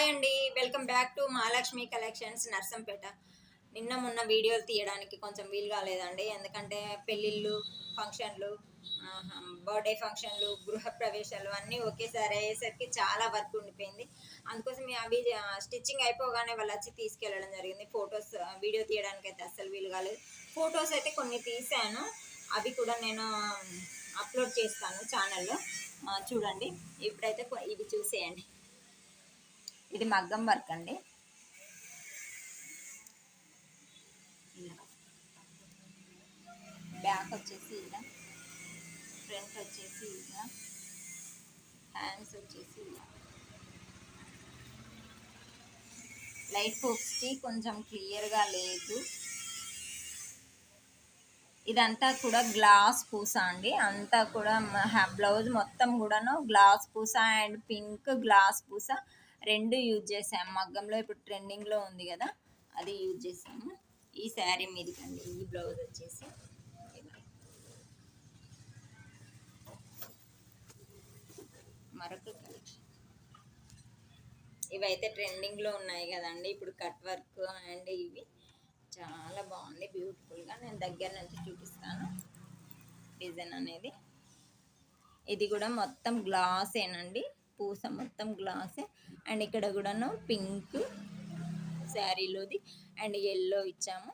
Hi అండి, welcome back to Mahalakshmi collections Narsampet. నిన్న మొన్న వీడియోలు తీయడానికి కొంచెం వీలు కాలేదండి, ఎందుకంటే పెళ్ళిళ్ళు, ఫంక్షన్లు, బర్త్డే ఫంక్షన్లు, గృహప్రవేశాలు అన్నీ ఒకేసారి అయ్యేసరికి చాలా వర్క్ ఉండిపోయింది. అందుకోసం అవి స్టిచ్చింగ్ అయిపోగానే వాళ్ళు వచ్చి తీసుకెళ్ళడం జరిగింది. ఫొటోస్ వీడియో తీయడానికి అయితే అస్సలు వీలు కాలేదు. ఫొటోస్ అయితే కొన్ని తీసాను, అవి కూడా నేను అప్లోడ్ చేస్తాను ఛానల్లో, చూడండి. ఇప్పుడైతే ఇవి చూసేయండి. ఇది మగ్గం వర్క్ అండి. బ్యాక్ వచ్చేసి ఇలా, ఫ్రంట్ వచ్చేసి ఇలా, హ్యాండ్స్ వచ్చేసి ఇలా. లైట్ ఫోక్స్కి కొంచెం క్లియర్గా లేదు. ఇదంతా కూడా గ్లాస్ పూస అండి, అంతా కూడా బ్లౌజ్ మొత్తం కూడాను గ్లాస్ పూస అండ్ పింక్ గ్లాస్ పూస రెండు యూజ్ చేసాము మగ్గంలో. ఇప్పుడు ట్రెండింగ్లో ఉంది కదా, అది యూజ్ చేసాము ఈ శారీ మీదకండి. ఈ బ్లౌజ్ వచ్చేసి మరొక కలెక్షన్. ఇవైతే ట్రెండింగ్లో ఉన్నాయి కదండి ఇప్పుడు, కట్ వర్క్ అండ్ ఇవి చాలా బాగుంది, బ్యూటిఫుల్గా. నేను దగ్గర నుంచి చూపిస్తాను డిజైన్ అనేది. ఇది కూడా మొత్తం గ్లాసేనండి, పూస మొత్తం గ్లాసే. అండ్ ఇక్కడ కూడాను పింక్ శారీలోది అండ్ ఎల్లో ఇచ్చాము.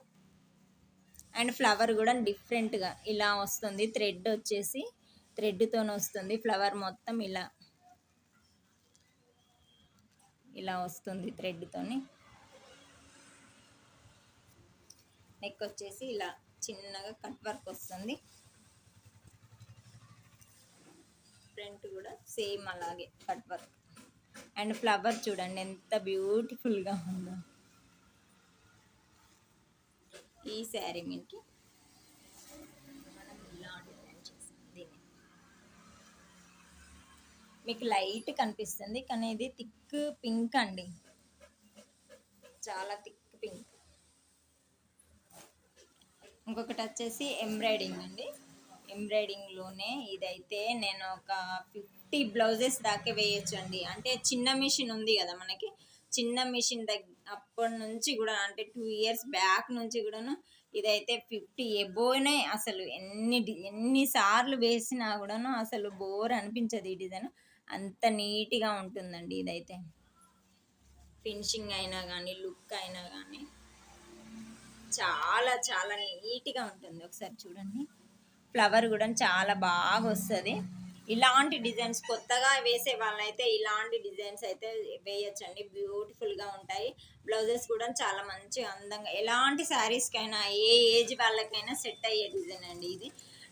అండ్ ఫ్లవర్ కూడా డిఫరెంట్గా ఇలా వస్తుంది, థ్రెడ్ వచ్చేసి థ్రెడ్తో వస్తుంది. ఫ్లవర్ మొత్తం ఇలా ఇలా వస్తుంది థ్రెడ్తోని. నెక్ వచ్చేసి ఇలా చిన్నగా కట్ వర్క్ వస్తుంది. ఫ్రంట్ కూడా సేమ్ అలాగే కట్ వర్క్. అండ్ ఫ్లవర్ చూడండి ఎంత బ్యూటిఫుల్గా ఉందో. ఈ శారీ మీదకి మనం ఇలా డిజైన్ చేసాం. దీన్ని మీకు లైట్ కనిపిస్తుంది, కానీ ఇది థిక్ పింక్ అండి, చాలా థిక్ పింక్. ఇంకొకటి వచ్చేసి ఎంబ్రాయిడింగ్ అండి. ఎంబ్రాయిడింగ్లోనే ఇదైతే నేను ఒక 50 బ్లౌజెస్ దాకా వేయచ్చు అండి. అంటే చిన్న మిషన్ ఉంది కదా మనకి, చిన్న మిషన్ అప్పటి నుంచి కూడా, అంటే 2 ఇయర్స్ బ్యాక్ నుంచి కూడాను ఇదైతే 50 ఎబోనే. అసలు ఎన్నిసార్లు వేసినా కూడాను అసలు బోర్ అనిపించదు. ఈ డిజైన్ అంత నీట్గా ఉంటుందండి. ఇదైతే ఫినిషింగ్ అయినా కానీ, లుక్ అయినా కానీ చాలా చాలా నీట్గా ఉంటుంది. ఒకసారి చూడండి, ఫ్లవర్ కూడా చాలా బాగా వస్తుంది. ఇలాంటి డిజైన్స్ కొత్తగా వేసే వాళ్ళైతే ఇలాంటి డిజైన్స్ అయితే వేయచ్చండి, బ్యూటిఫుల్గా ఉంటాయి. బ్లౌజెస్ కూడా చాలా మంచిగా అందంగా, ఎలాంటి శారీస్కైనా ఏ ఏజ్ వాళ్ళకైనా సెట్ అయ్యే డిజైన్ అండి ఇది.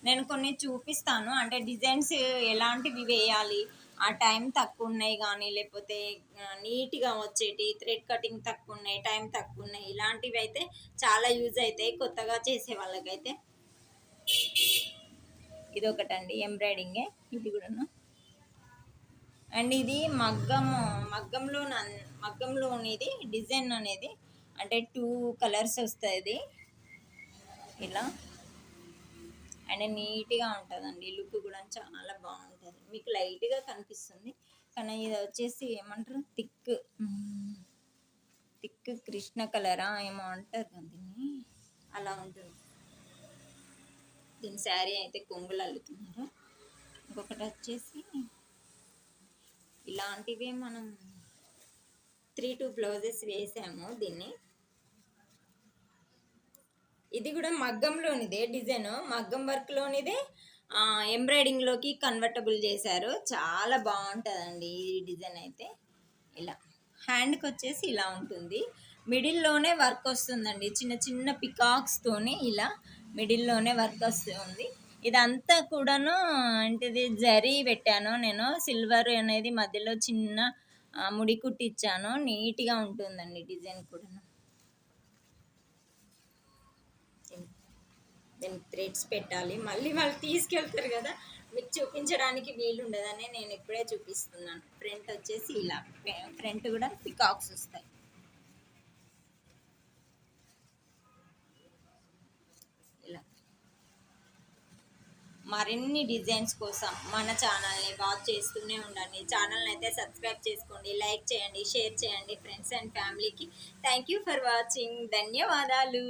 నేను కొన్ని చూపిస్తాను, అంటే డిజైన్స్ ఎలాంటివి వేయాలి, ఆ టైం తక్కువ ఉన్నాయి కానీ, లేకపోతే నీట్గా వచ్చేటి, థ్రెడ్ కటింగ్ తక్కువ ఉన్నాయి, టైం తక్కువ ఉన్నాయి, ఇలాంటివి అయితే చాలా యూజ్ అవుతాయి కొత్తగా చేసే వాళ్ళకైతే. ఇది ఒకటండి ఎంబ్రాయిడింగే, ఇది కూడాను. అండ్ ఇది మగ్గంలోనిది డిజైన్ అనేది, అంటే 2 కలర్స్ వస్తుంది ఇలా. అండ్ నీట్గా ఉంటుందండి, లుక్ కూడా చాలా బాగుంటుంది. మీకు లైట్గా కనిపిస్తుంది, కానీ ఇది వచ్చేసి ఏమంటారు, థిక్ కృష్ణ కలరా ఏమో అంటారు కదా దీన్ని, అలా ఉంటుంది. దీని శారీ అయితే కొంగులు అల్లుతున్నారు. ఇంకొకటి వచ్చేసి ఇలాంటివే మనం 3-2 బ్లౌజెస్ వేసాము దీన్ని. ఇది కూడా మగ్గంలోనిదే డిజైన్, మగ్గం వర్క్లోనిదే ఎంబ్రాయిడింగ్లోకి కన్వర్టబుల్ చేశారు. చాలా బాగుంటుందండి ఈ డిజైన్ అయితే. ఇలా హ్యాండ్కి వచ్చేసి ఇలా ఉంటుంది, మిడిల్లోనే వర్క్ వస్తుందండి, చిన్న చిన్న పికాక్స్తోని ఇలా మిడిల్లోనే వర్క్ వస్తుంది. ఇదంతా కూడాను అంటే జరీ పెట్టాను నేను, సిల్వర్ అనేది మధ్యలో చిన్న ముడి కుట్టించాను. నీట్గా ఉంటుందండి డిజైన్ కూడాను. దీనికి థ్రెడ్స్ పెట్టాలి, మళ్ళీ వాళ్ళు తీసుకెళ్తారు కదా, మీకు చూపించడానికి వీలు ఉండదని నేను ఇప్పుడే చూపిస్తున్నాను. ఫ్రంట్ వచ్చేసి ఇలా, ఫ్రంట్ కూడా పికాక్స్ వస్తాయి. ఇలా మరిన్ని డిజైన్స్ కోసం మన ఛానల్ని వాచ్ చేస్తూనే ఉండండి. ఛానల్ని అయితే సబ్స్క్రైబ్ చేసుకోండి, లైక్ చేయండి, షేర్ చేయండి ఫ్రెండ్స్ అండ్ ఫ్యామిలీకి. Thank you for watching. ధన్యవాదాలు.